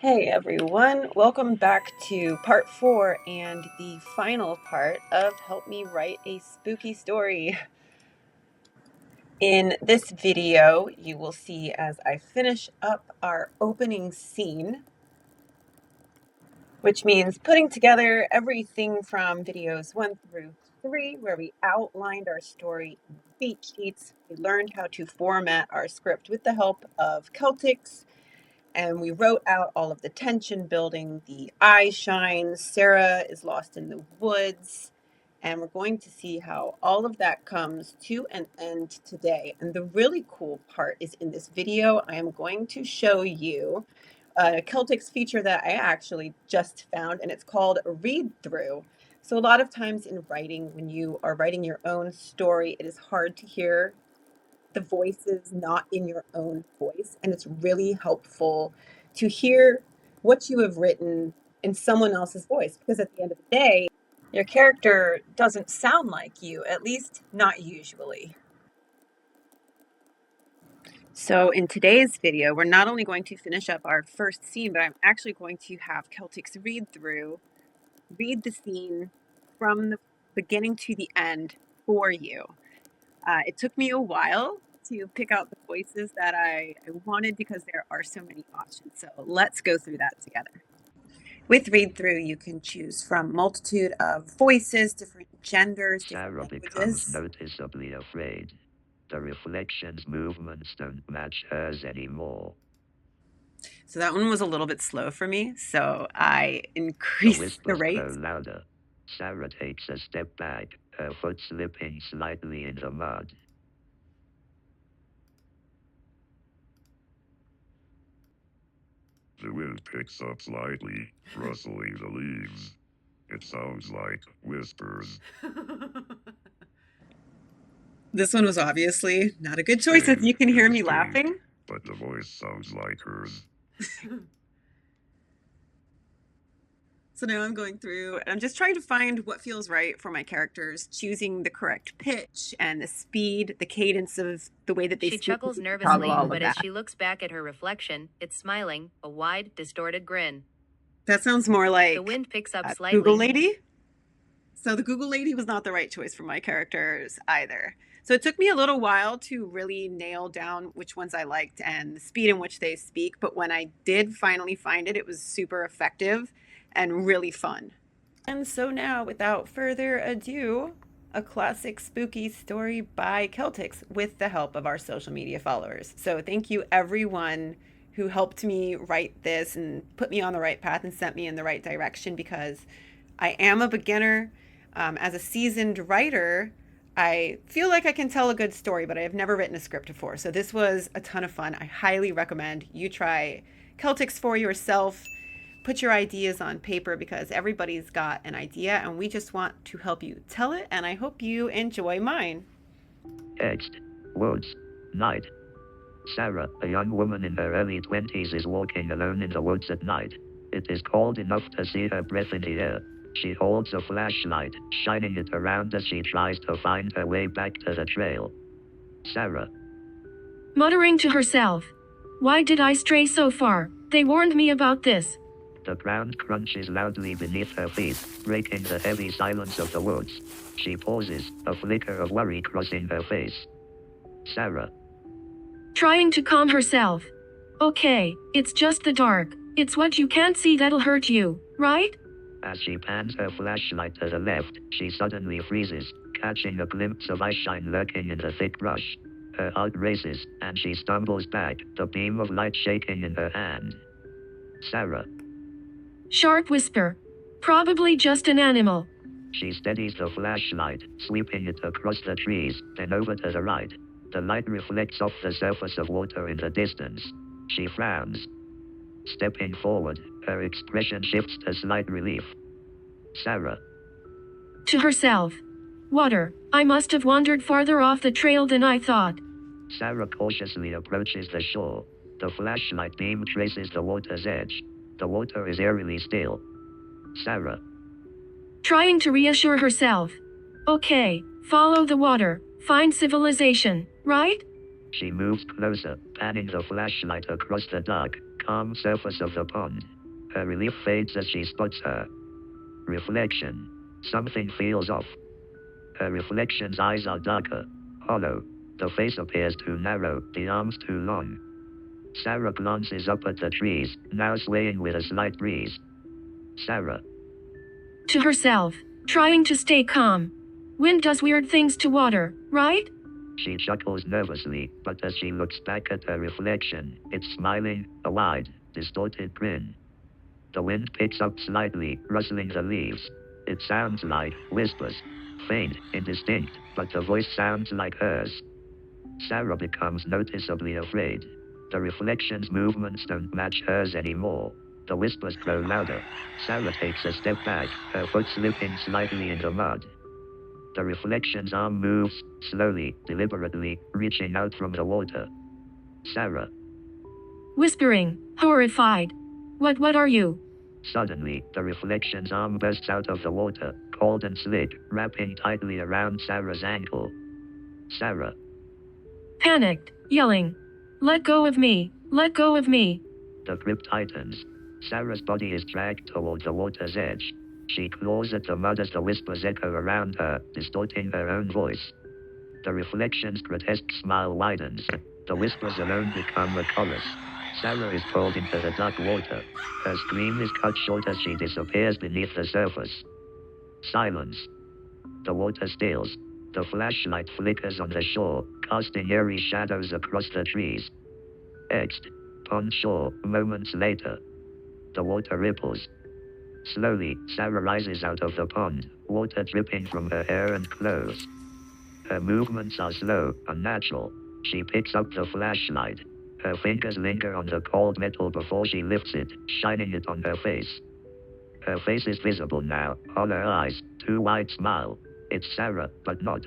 Hey everyone, welcome back to part 4 and the final part of Help Me Write a Spooky Story. In this video, you will see as I finish up our opening scene, which means putting together everything from videos 1 through 3, where we outlined our story in beat sheets. We learned how to format our script with the help of Celtx. And we wrote out all of the tension building, the eye shines, Sarah is lost in the woods, and we're going to see how all of that comes to an end today. And the really cool part is in this video, I am going to show you a Celtx feature that I actually just found, and it's called a read through. So a lot of times in writing, when you are writing your own story, it is hard to hear the voices not in your own voice, and it's really helpful to hear what you have written in someone else's voice, because at the end of the day, your character doesn't sound like you, at least not usually. So in today's video, we're not only going to finish up our first scene, but I'm actually going to have Celtx read the scene from the beginning to the end for you. It took me a while to pick out the voices that I wanted because there are so many options. So let's go through that together. With read through, you can choose from multitude of voices, different genders, different Sarah languages. becomes noticeably afraid. The reflection's movements don't match hers anymore. So that one was a little bit slow for me, so I increased the rate. Grow louder. Sarah takes a step back, her foot slipping slightly in the mud. The wind picks up slightly, rustling the leaves. It sounds like whispers. This one was obviously not a good choice, as you can hear me laughing. But the voice sounds like hers. So now I'm going through and I'm just trying to find what feels right for my characters, choosing the correct pitch and the speed, the cadence of the way that they speak. She chuckles nervously, but as she looks back at her reflection, it's smiling, a wide, distorted grin. That sounds more like the wind picks up slightly. Google Lady. So the Google Lady was not the right choice for my characters either. So it took me a little while to really nail down which ones I liked and the speed in which they speak. But when I did finally find it, it was super effective and really fun. And so now, without further ado, a classic spooky story by Celtx with the help of our social media followers. So thank you everyone who helped me write this and put me on the right path and sent me in the right direction, because I am a beginner. As a seasoned writer, I feel like I can tell a good story, but I have never written a script before. So this was a ton of fun. I highly recommend you try Celtx for yourself. Put your ideas on paper, because everybody's got an idea and we just want to help you tell it, and I hope you enjoy mine. Text. Woods. Night. Sarah, a young woman in her early 20s, is walking alone in the woods at night. It is cold enough to see her breath in the air. She holds a flashlight, shining it around as she tries to find her way back to the trail. Sarah. Muttering to herself. Why did I stray so far? They warned me about this. The ground crunches loudly beneath her feet, breaking the heavy silence of the woods. She pauses, a flicker of worry crossing her face. Sarah. Trying to calm herself. Okay, it's just the dark. It's what you can't see that'll hurt you, right? As she pans her flashlight to the left, she suddenly freezes, catching a glimpse of eyeshine lurking in the thick brush. Her heart races, and she stumbles back, the beam of light shaking in her hand. Sarah. Sharp whisper. Probably just an animal. She steadies the flashlight, sweeping it across the trees, then over to the right. The light reflects off the surface of water in the distance. She frowns. Stepping forward, her expression shifts to slight relief. Sarah. To herself. Water. I must have wandered farther off the trail than I thought. Sarah cautiously approaches the shore. The flashlight beam traces the water's edge. The water is eerily still. Sarah. Trying to reassure herself. Okay, follow the water. Find civilization, right? She moves closer, panning the flashlight across the dark, calm surface of the pond. Her relief fades as she spots her reflection. Something feels off. Her reflection's eyes are darker, hollow. The face appears too narrow, the arms too long. Sarah glances up at the trees, now swaying with a slight breeze. Sarah. To herself, trying to stay calm. Wind does weird things to water, right? She chuckles nervously, but as she looks back at her reflection, it's smiling, a wide, distorted grin. The wind picks up slightly, rustling the leaves. It sounds like whispers. Faint, indistinct, but the voice sounds like hers. Sarah becomes noticeably afraid. The reflection's movements don't match hers anymore. The whispers grow louder. Sarah takes a step back, her foot slipping slightly in the mud. The reflection's arm moves, slowly, deliberately, reaching out from the water. Sarah. Whispering, horrified. What are you? Suddenly, the reflection's arm bursts out of the water, cold and slick, wrapping tightly around Sarah's ankle. Sarah. Panicked, yelling. Let go of me, let go of me. The grip tightens. Sarah's body is dragged toward the water's edge. She claws at the mud as the whispers echo around her, distorting her own voice. The reflection's grotesque smile widens. The whispers alone become a chorus. Sarah is pulled into the dark water. Her scream is cut short as she disappears beneath the surface. Silence. The water stills. The flashlight flickers on the shore, casting eerie shadows across the trees. Etched. Pond shore, moments later. The water ripples. Slowly, Sarah rises out of the pond, water dripping from her hair and clothes. Her movements are slow, unnatural. She picks up the flashlight. Her fingers linger on the cold metal before she lifts it, shining it on her face. Her face is visible now, hollow eyes, too wide smile. It's Sarah, but not.